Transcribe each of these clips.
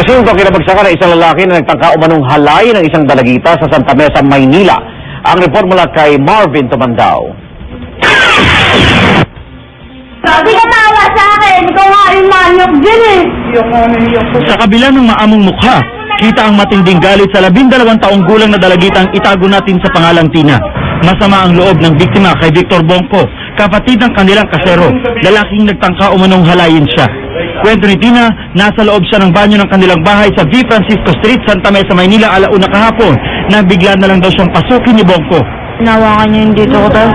Presunto kinabagsakan ng isang lalaki na nagtangka umanong halay ng isang dalagita sa Santa Mesa, Maynila. Ang report mula kay Marvin Tumandao. Sabi ka tawa sa akin, ikaw nga yung manyok dyan eh. Sa kabila ng maamong mukha, kita ang matinding galit sa 12 taong gulang na dalagitang itago natin sa pangalang Tina. Masama ang loob ng biktima kay Victor Bongko, kapatid ng kanilang kasero, lalaking nagtangka umanong halayin siya. Kwento ni Tina, nasa loob siya ng banyo ng kanilang bahay sa V. Francisco Street, Santa Mesa, Maynila, alauna kahapon, na bigla na lang daw siyang pasukin ni Bongko. Nawakan niya yung dito ko, tapos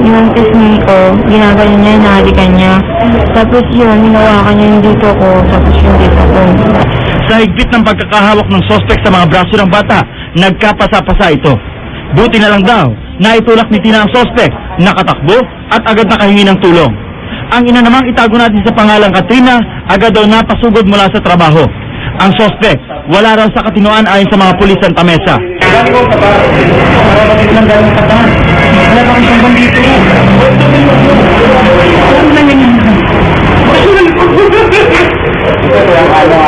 yung pisngi ko, ginagawa niya, hinahalikan niya. Tapos yun, hinawakan niya yung dito ko, tapos yung dito ko. Sa higpit ng pagkakahawak ng sospek sa mga braso ng bata, nagkapasa-pasa ito. Buti na lang daw, naitulak ni Tina ang sospek, nakatakbo at agad nakahingi ng tulong. Ang ina namang itago natin sa pangalang Katrina, agad daw napasugod mula sa trabaho. Ang sospek, wala raw sa katinoan ayon sa mga pulis Santa Mesa.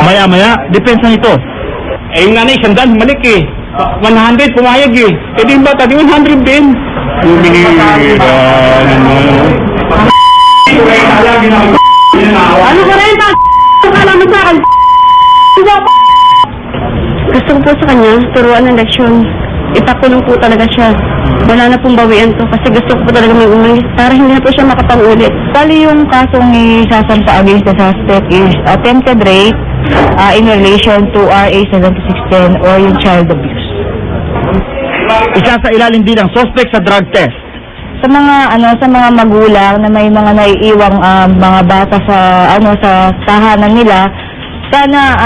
Maya-maya, depensa nito. Eh, yung nanay, sandal, malik eh. 100, pumayag eh. Eh, di ba, tadi 100 din. Ano ka rin, akala mo sa akin? Gusto ko po sa kanya, turuan ng leksyon. Ipakulong po talaga siya. Wala na pong bawian to kasi gusto ko po talaga may umalis para hindi na po siya makapangulit. Bali yung kasong isasampa against the suspect is attempted rape in relation to RA 7610 or yung child abuse. Isa sa ilalim din ang sospek sa drug test. Sa mga magulang na may mga naiiwang mga bata sa sa tahanan nila, sana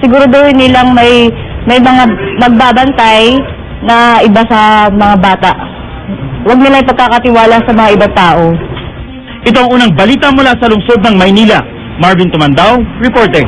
siguraduhin nilang may mga magbabantay na iba sa mga bata. Huwag nila ipagkakatiwala sa mga ibang tao. Ito ang unang balita mula sa lungsod ng Maynila. Marvin Tumandao, reporting.